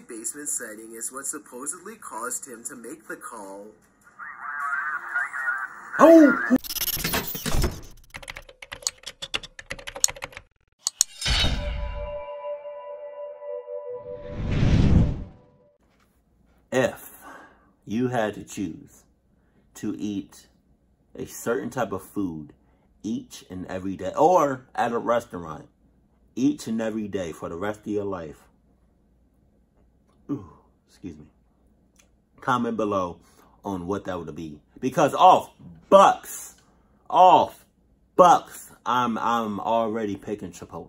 basement sighting is what supposedly caused him to make the call. Oh! If you had to choose to eat a certain type of food each and every day, or at a restaurant each and every day for the rest of your life, excuse me, comment below on what that would be. Because off bucks, I'm already picking Chipotle.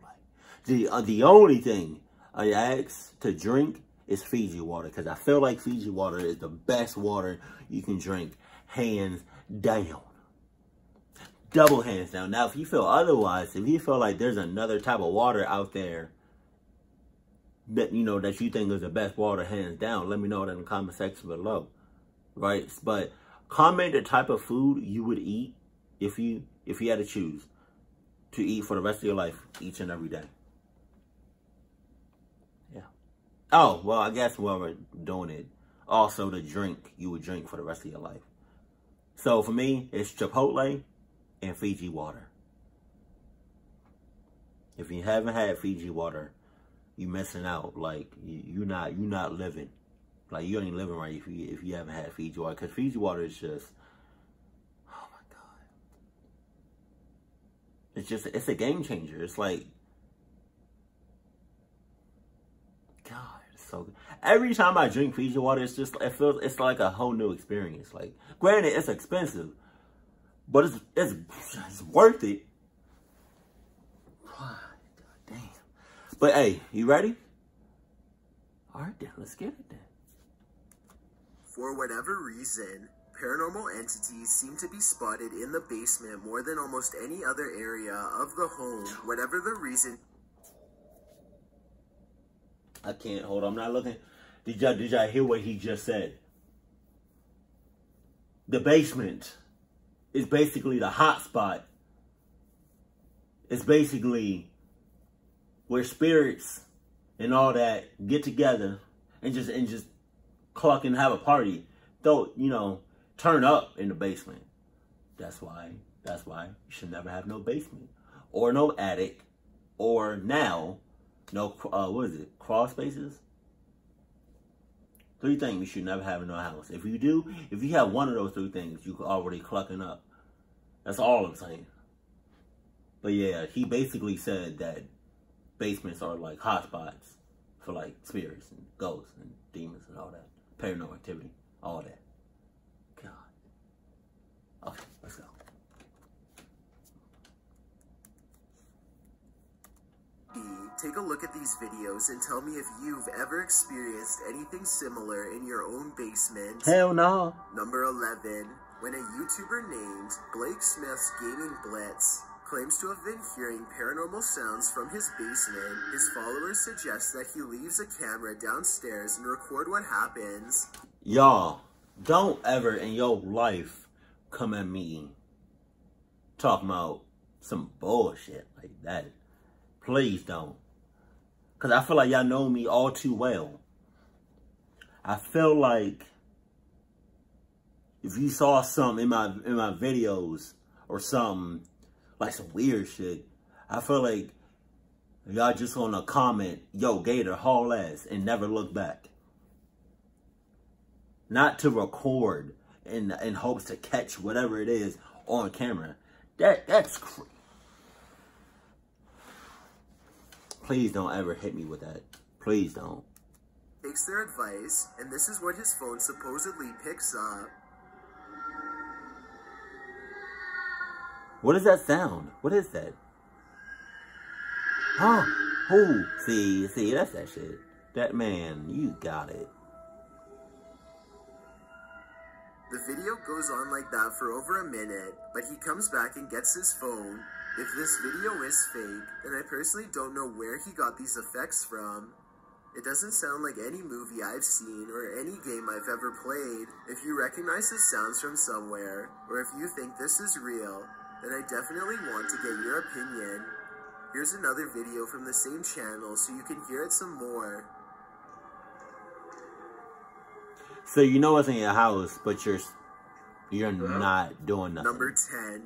The only thing I ask to drink is Fiji water, because I feel like Fiji water is the best water you can drink, hands down. Double hands down. Now, if you feel otherwise, if you feel like there's another type of water out there that, you know, that you think is the best water, hands down, let me know that in the comment section below, right? But comment the type of food you would eat if you had to choose to eat for the rest of your life, each and every day. Yeah. Oh, well, I guess while we're doing it, also the drink you would drink for the rest of your life. So for me, it's Chipotle and Fiji water. If you haven't had Fiji water, you missing out. Like, you're not living. Like, you ain't living right if you haven't had Fiji water. Because Fiji water is just, oh my God. It's a game changer. It's like, God, it's so good. Every time I drink Fiji water, it's like a whole new experience. Like, granted, it's expensive, but it's worth it. God damn. But hey, you ready? All right, then, let's get it then. For whatever reason, paranormal entities seem to be spotted in the basement more than almost any other area of the home, whatever the reason. I can't, hold on, I'm not looking. Did y'all hear what he just said? The basement is basically the hot spot. It's basically where spirits and all that get together and just cluck and have a party. Though, you know, turn up in the basement. That's why you should never have no basement or no attic, or now no what is it, crawl spaces. 3 things you should never have in no house. If you have one of those 3 things, you already clucking up. That's all I'm saying. But yeah, he basically said that basements are like hotspots for like spirits and ghosts and demons and all that. Paranormal activity, all that. God. Okay, let's go. Take a look at these videos and tell me if you've ever experienced anything similar in your own basement. Hell no. Number 11. When a YouTuber named Blake Smith's Gaming Blitz claims to have been hearing paranormal sounds from his basement, his followers suggest that he leaves a camera downstairs and record what happens. Y'all, don't ever in your life come at me talking about some bullshit like that. Please don't. Because I feel like y'all know me all too well. I feel like if you saw something in my videos or something, like some weird shit, I feel like y'all just want to comment, yo, Gator, haul ass, and never look back. Not to record in hopes to catch whatever it is on camera. That's crazy. Please don't ever hit me with that. Please don't. Takes their advice, and this is what his phone supposedly picks up. What is that sound? What is that? Oh, see, that's that shit. That man, you got it. The video goes on like that for over a minute, but he comes back and gets his phone. If this video is fake, then I personally don't know where he got these effects from. It doesn't sound like any movie I've seen or any game I've ever played. If you recognize the sounds from somewhere, or if you think this is real, then I definitely want to get your opinion. Here's another video from the same channel so you can hear it some more. So you know what's in your house, but you're not doing nothing. Number 10.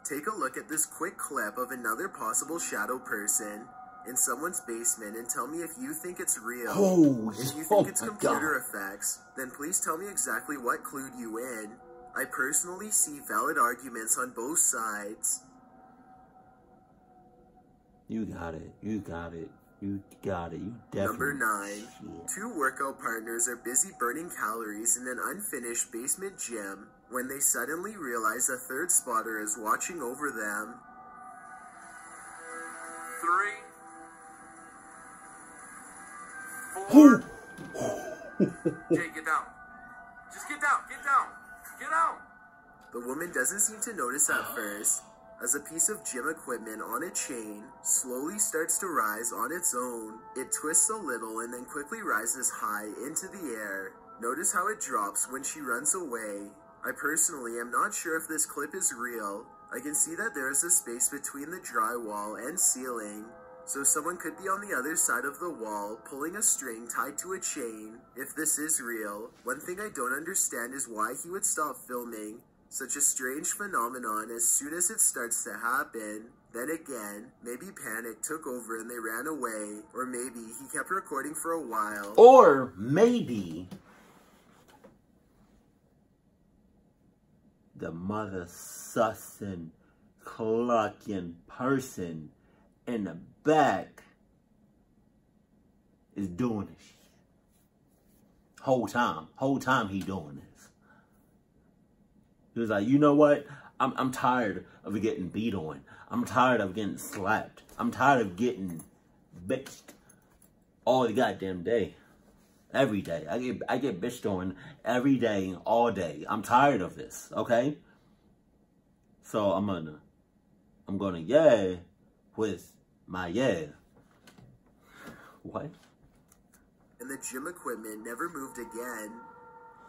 Take a look at this quick clip of another possible shadow person in someone's basement and tell me if you think it's real. If you think it's computer effects, then please tell me exactly what clued you in. I personally see valid arguments on both sides. You got it. You got it. You got it. You definitely. Number 9. Two workout partners are busy burning calories in an unfinished basement gym when they suddenly realize a third spotter is watching over them. 3, 4. Jay, get down. Just get down. Get down. Get out. The woman doesn't seem to notice at first, as a piece of gym equipment on a chain slowly starts to rise on its own. It twists a little and then quickly rises high into the air. Notice how it drops when she runs away. I personally am not sure if this clip is real. I can see that there is a space between the drywall and ceiling, so someone could be on the other side of the wall pulling a string tied to a chain. If this is real, one thing I don't understand is why he would stop filming such a strange phenomenon as soon as it starts to happen. Then again, maybe panic took over and they ran away, or maybe he kept recording for a while. Or maybe the mother sussing, clucking person in the back is doing this shit. Whole time he doing this. He was like, you know what? I'm tired of getting beat on. I'm tired of getting slapped. I'm tired of getting bitched all the goddamn day. Every day. I get bitched on every day, all day. I'm tired of this, okay? So I'm gonna yeah with my yeah. What? And the gym equipment never moved again.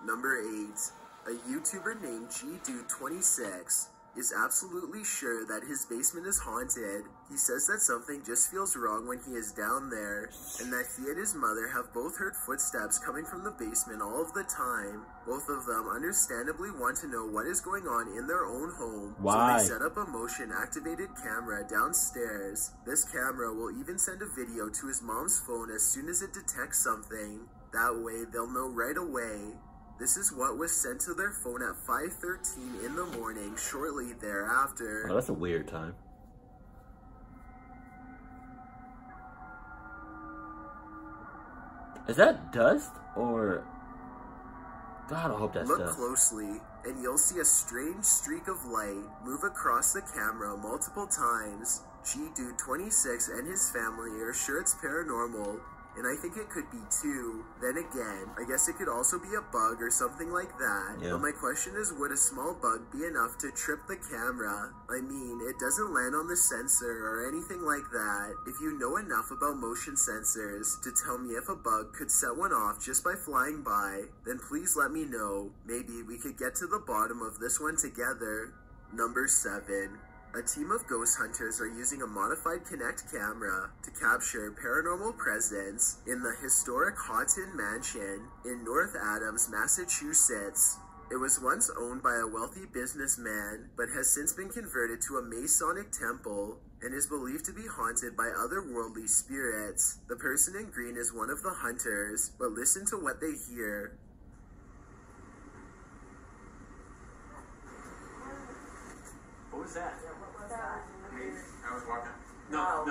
Number 8. A YouTuber named GDude26 is absolutely sure that his basement is haunted. He says that something just feels wrong when he is down there, and that he and his mother have both heard footsteps coming from the basement all of the time. Both of them understandably want to know what is going on in their own home. Why? So they set up a motion-activated camera downstairs. This camera will even send a video to his mom's phone as soon as it detects something. That way, they'll know right away. This is what was sent to their phone at 5:13 in the morning shortly thereafter. Oh, that's a weird time. Is that dust or... God, I hope that's dust. Look closely, and you'll see a strange streak of light move across the camera multiple times. GDude26 and his family are sure it's paranormal, and I think it could be too. Then again, I guess it could also be a bug or something like that. Yeah. But my question is, would a small bug be enough to trip the camera? I mean, it doesn't land on the sensor or anything like that. If you know enough about motion sensors to tell me if a bug could set one off just by flying by, then please let me know. Maybe we could get to the bottom of this one together. Number 7. A team of ghost hunters are using a modified Kinect camera to capture paranormal presence in the historic Houghton Mansion in North Adams, Massachusetts. It was once owned by a wealthy businessman, but has since been converted to a Masonic temple and is believed to be haunted by otherworldly spirits. The person in green is one of the hunters, but listen to what they hear. What was that? What was that? I was walking. No.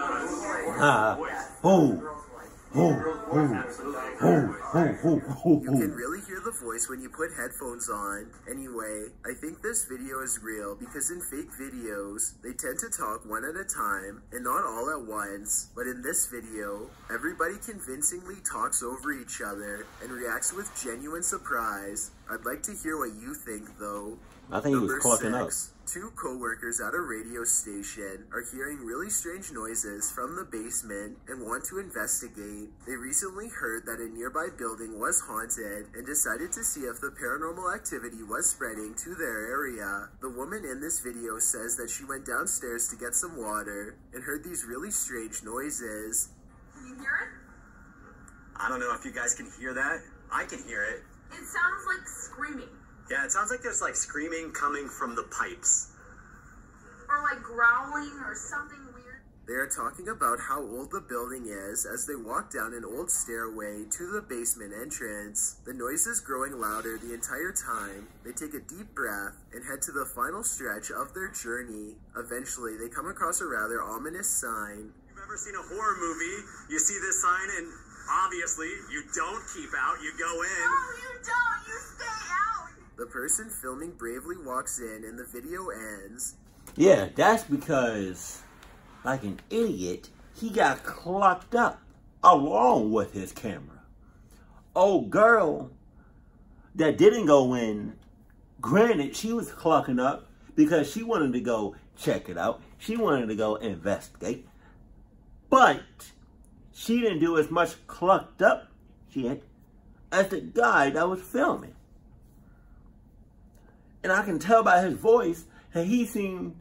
You can really hear the voice when you put headphones on. Anyway, I think this video is real because in fake videos, they tend to talk one at a time and not all at once. But in this video, everybody convincingly talks over each other and reacts with genuine surprise. I'd like to hear what you think though. I think he was clucking up. 6. Two co-workers at a radio station are hearing really strange noises from the basement and want to investigate. They recently heard that a nearby building was haunted and decided to see if the paranormal activity was spreading to their area. The woman in this video says that she went downstairs to get some water and heard these really strange noises. Can you hear it? I don't know if you guys can hear that. I can hear it. It sounds like screaming. Yeah, it sounds like there's like screaming coming from the pipes. Or like growling or something weird. They are talking about how old the building is as they walk down an old stairway to the basement entrance. The noise is growing louder the entire time. They take a deep breath and head to the final stretch of their journey. Eventually, they come across a rather ominous sign. If you've ever seen a horror movie, you see this sign and obviously you don't keep out, you go in. No, you don't. You stay out. The person filming bravely walks in and the video ends. Yeah, that's because, like an idiot, he got clocked up along with his camera. Old girl that didn't go in, granted, she was clocking up because she wanted to go check it out. She wanted to go investigate. But she didn't do as much clocked up shit as the guy that was filming. And I can tell by his voice that he seemed,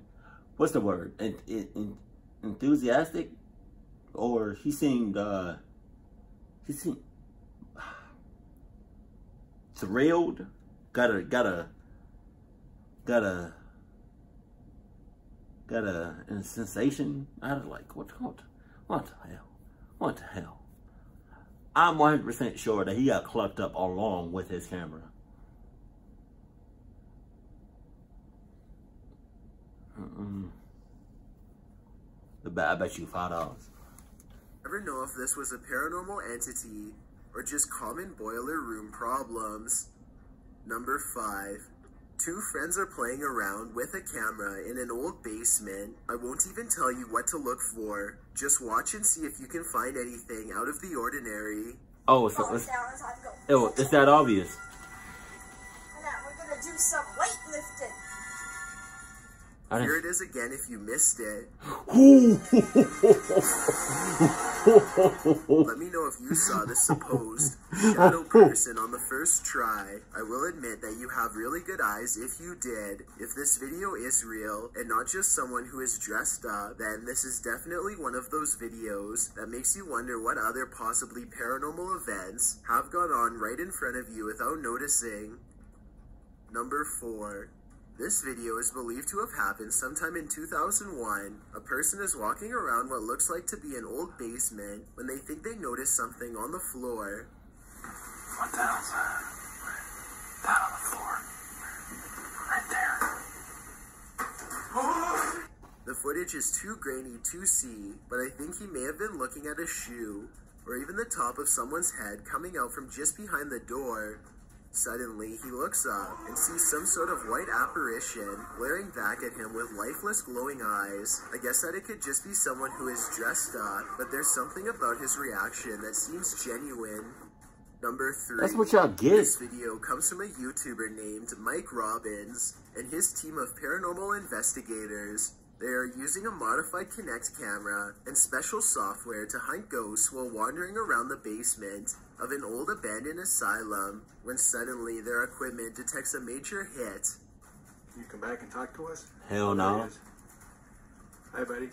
what's the word? Enthusiastic? Or he seemed thrilled. Got a sensation. I was like, what the hell? What the hell? I'm 100% sure that he got clucked up along with his camera. I bet you $5. Never know if this was a paranormal entity or just common boiler room problems. Number 5. Two friends are playing around with a camera in an old basement. I won't even tell you what to look for. Just watch and see if you can find anything out of the ordinary. Oh, it's that obvious. Now we're gonna do some weightlifting. Here it is again if you missed it. Let me know if you saw this supposed shadow person on the first try. I will admit that you have really good eyes if you did. If this video is real and not just someone who is dressed up, then this is definitely one of those videos that makes you wonder what other possibly paranormal events have gone on right in front of you without noticing. Number 4. This video is believed to have happened sometime in 2001. A person is walking around what looks like to be an old basement when they think they notice something on the floor. What the hell's that? That on the floor. Right there. The footage is too grainy to see, but I think he may have been looking at a shoe, or even the top of someone's head coming out from just behind the door. Suddenly, he looks up and sees some sort of white apparition glaring back at him with lifeless glowing eyes. I guess that it could just be someone who is dressed up, but there's something about his reaction that seems genuine. Number 3. That's what y'all get. This video comes from a YouTuber named Mike Robbins and his team of paranormal investigators. They are using a modified Kinect camera and special software to hunt ghosts while wandering around the basement of an old abandoned asylum when suddenly their equipment detects a major hit. Can you come back and talk to us? Hell no. Hi, buddy.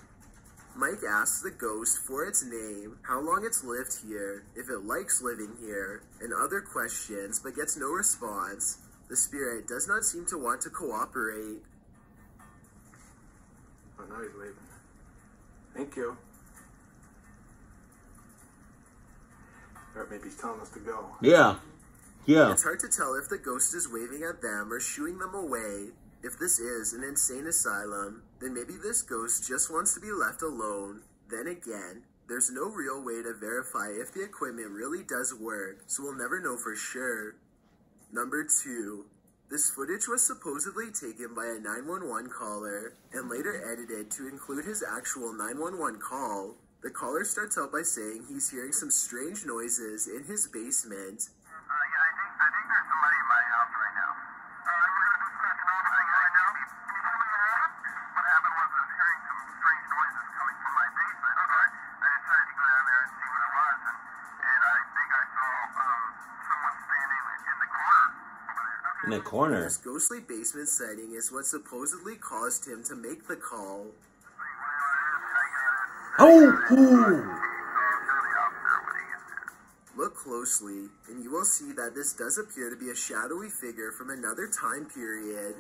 Mike asks the ghost for its name, how long it's lived here, if it likes living here, and other questions, but gets no response. The spirit does not seem to want to cooperate. Oh, now he's leaving. Thank you. Or maybe he's telling us to go. Yeah. It's hard to tell if the ghost is waving at them or shooing them away. If this is an insane asylum, then maybe this ghost just wants to be left alone. Then again, there's no real way to verify if the equipment really does work, so we'll never know for sure. Number 2. This footage was supposedly taken by a 911 caller and later edited to include his actual 911 call. The caller starts out by saying he's hearing some strange noises in his basement. I think there's somebody in my house right now. We're going to be checking out right now. Can you tell me what happened? Was I was hearing some strange noises coming from my basement. Okay. I decided to go down there and see what it was, and I think I saw someone standing in the corner over there. In the corner. This ghostly basement setting is what supposedly caused him to make the call. Oh! Look closely, and you will see that this does appear to be a shadowy figure from another time period.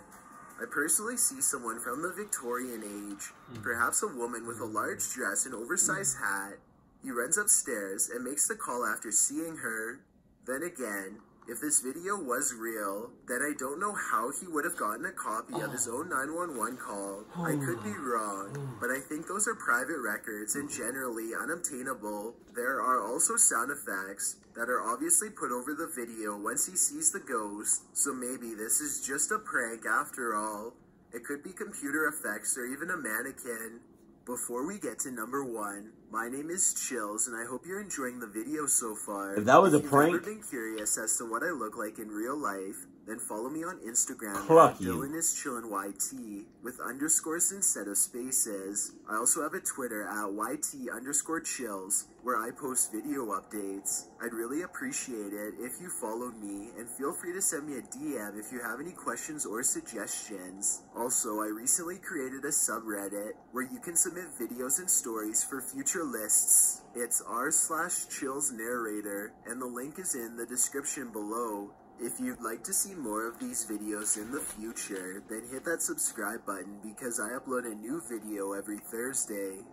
I personally see someone from the Victorian age, perhaps a woman with a large dress and oversized hat. He runs upstairs and makes the call after seeing her. Then again, if this video was real, then I don't know how he would have gotten a copy of his own 911 call. I could be wrong, but I think those are private records and generally unobtainable. There are also sound effects that are obviously put over the video once he sees the ghost, so maybe this is just a prank after all. It could be computer effects or even a mannequin. Before we get to number 1, my name is Chills, and I hope you're enjoying the video so far. If that was a If prank, you've ever been curious as to what I look like in real life, then follow me on Instagram Pluck at you. Dylan is Chillin' YT with underscores instead of spaces. I also have a Twitter at YT_chills where I post video updates. I'd really appreciate it if you followed me, and feel free to send me a DM if you have any questions or suggestions. Also, I recently created a subreddit where you can submit videos and stories for future lists. It's r/chillsnarrator, and the link is in the description below. If you'd like to see more of these videos in the future, then hit that subscribe button because I upload a new video every Thursday.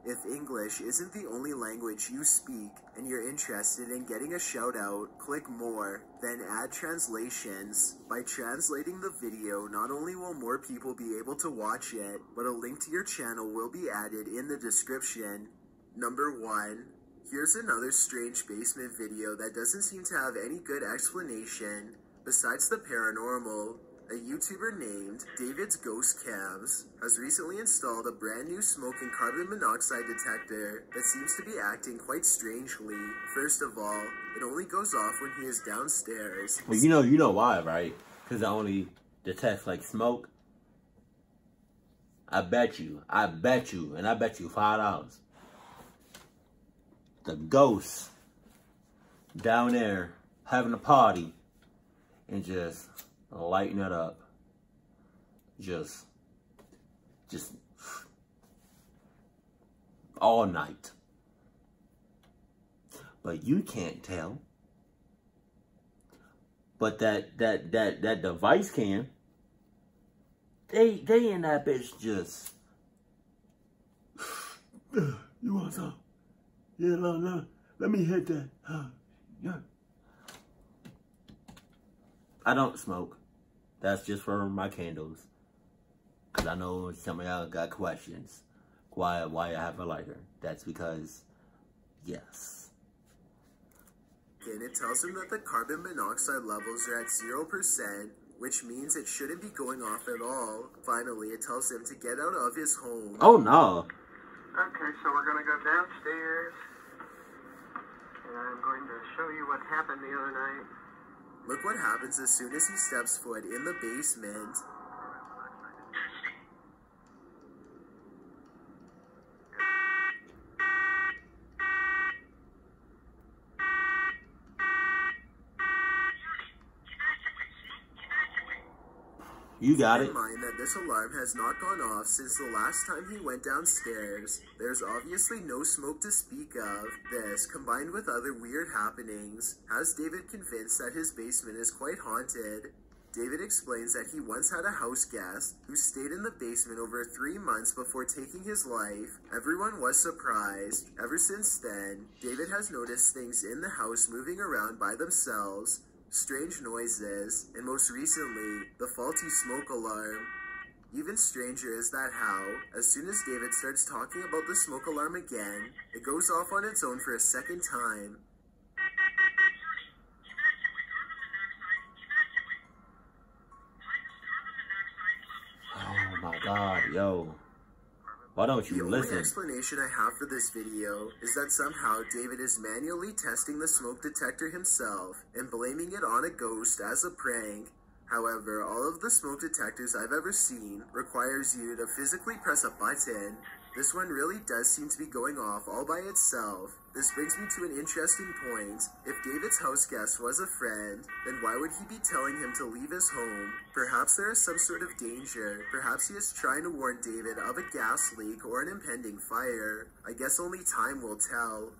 If English isn't the only language you speak and you're interested in getting a shout out, click more, then add translations. By translating the video, not only will more people be able to watch it, but a link to your channel will be added in the description. Number 1. Here's another strange basement video that doesn't seem to have any good explanation. Besides the paranormal, a YouTuber named David's Ghost Cams has recently installed a brand new smoke and carbon monoxide detector that seems to be acting quite strangely. First of all, it only goes off when he is downstairs. well, you know why, right? Because it only detects like smoke. I bet you, and I bet you $5. The ghost down there having a party and just lighting it up. Just all night. But you can't tell. But that device can. They in that bitch just. You want some? Yeah, no. Let me hit that. Yeah. I don't smoke. That's just for my candles. Because I know some of y'all got questions. Why I have a lighter. That's because, yes. And it tells him that the carbon monoxide levels are at 0%, which means it shouldn't be going off at all. Finally, it tells him to get out of his home. Oh, no. Okay, so we're gonna go downstairs, and I'm going to show you what happened the other night. Look what happens as soon as he steps foot in the basement. You got Keep it. in mind that this alarm has not gone off since the last time he went downstairs. There's obviously no smoke to speak of. This, combined with other weird happenings, has David convinced that his basement is quite haunted. David explains that he once had a house guest who stayed in the basement over 3 months before taking his life. Everyone was surprised. Ever since then, David has noticed things in the house moving around by themselves, strange noises, and most recently, the faulty smoke alarm. Even stranger is that how, as soon as David starts talking about the smoke alarm again, it goes off on its own for a second time. Oh my God, yo. Why don't you The listen? only explanation I have for this video is that somehow David is manually testing the smoke detector himself and blaming it on a ghost as a prank. However, all of the smoke detectors I've ever seen requires you to physically press a button. This one really does seem to be going off all by itself. This brings me to an interesting point. If David's house guest was a friend, then why would he be telling him to leave his home? Perhaps there is some sort of danger. Perhaps he is trying to warn David of a gas leak or an impending fire. I guess only time will tell.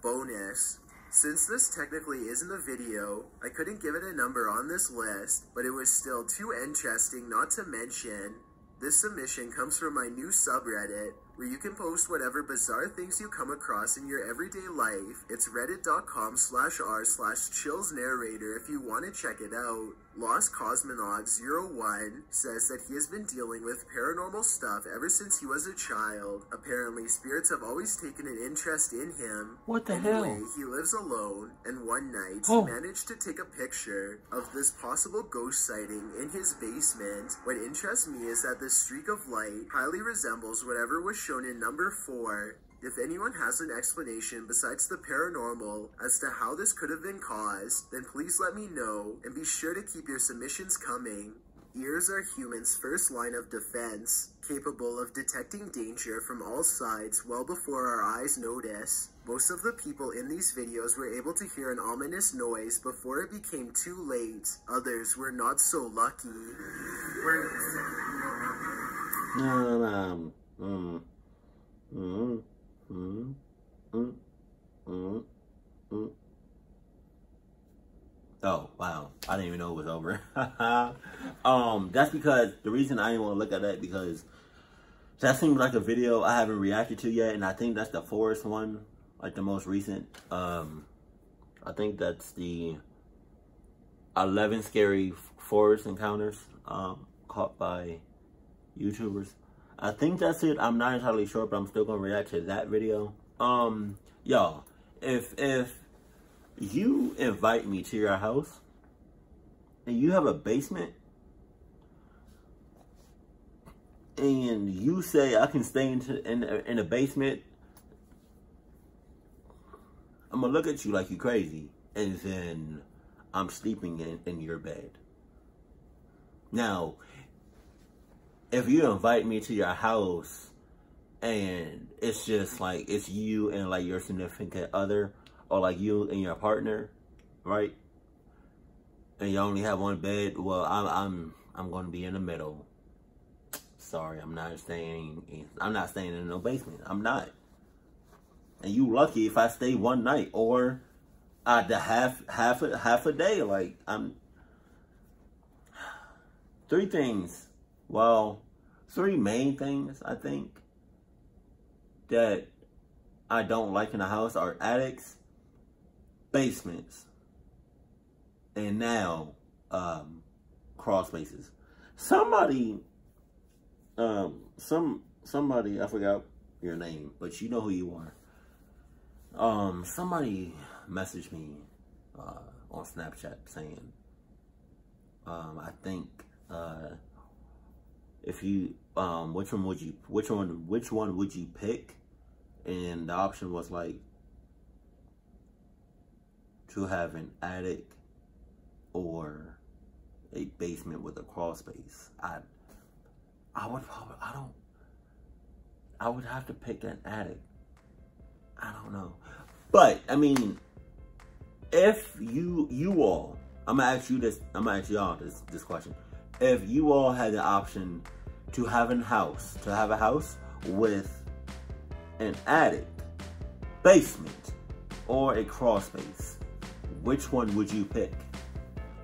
Bonus. Since this technically isn't a video, I couldn't give it a number on this list, but it was still too interesting not to mention. This submission comes from my new subreddit, where you can post whatever bizarre things you come across in your everyday life. It's reddit.com/r/chillsnarrator if you want to check it out. Lost Cosmonaut 01 says that he has been dealing with paranormal stuff ever since he was a child. Apparently, spirits have always taken an interest in him. What the Anyway, hell? he lives alone, and one night, Oh. he managed to take a picture of this possible ghost sighting in his basement. What interests me is that this streak of light highly resembles whatever was shown in number 4. If anyone has an explanation besides the paranormal as to how this could have been caused, then please let me know, and be sure to keep your submissions coming. Ears are humans' first line of defense, capable of detecting danger from all sides well before our eyes notice. Most of the people in these videos were able to hear an ominous noise before it became too late. Others were not so lucky. Oh, wow. I didn't even know it was over. That's because the reason I didn't want to look at that, because that seems like a video I haven't reacted to yet, and I think that's the forest one, like the most recent. I think that's the 11 scary forest encounters caught by YouTubers. I think that's it. I'm not entirely sure, but I'm still gonna react to that video. Y'all, if you invite me to your house and you have a basement and you say I can stay in a basement, I'm gonna look at you like you crazy, and then I'm sleeping in your bed. Now, if you invite me to your house and it's just like it's you and like your significant other, or like you and your partner, right? And you only have one bed, well, I'm going to be in the middle. Sorry, I'm not staying in no basement. I'm not. And you lucky if I stay one night or the half a day. Like, three things. Well, 3 main things I think that I don't like in a house are attics, basements, and now crawl spaces. Somebody, somebody, I forgot your name, but you know who you are. Somebody messaged me on Snapchat saying, I think if you which one would you pick? And the option was like to have an attic or a basement with a crawl space. I would have to pick an attic. I don't know. But I mean, if you all, I'm gonna ask y'all this question. If you all had the option to have a house with an attic, basement, or a crawl space, which one would you pick?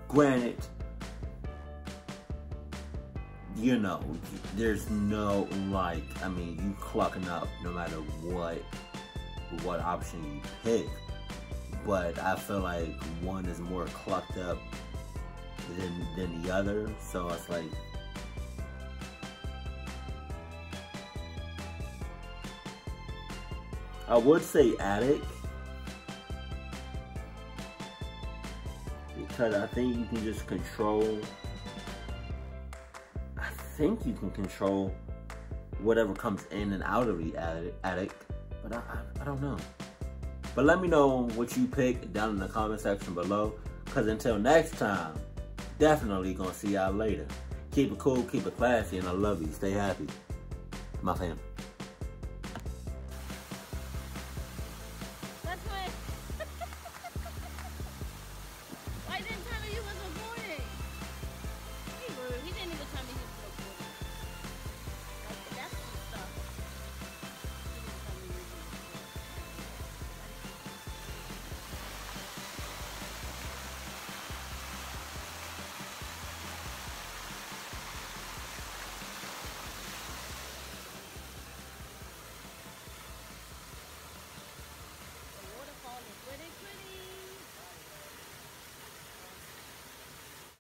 Granted, you know, there's no, like, I mean, you clucking up no matter what option you pick. But I feel like one is more clucked up than the other. So it's like, I would say attic, because I think you can just control, whatever comes in and out of the attic, but I don't know. But let me know what you pick down in the comment section below, because until next time, definitely gonna see y'all later. Keep it cool, keep it classy, and I love you. Stay happy, my fam.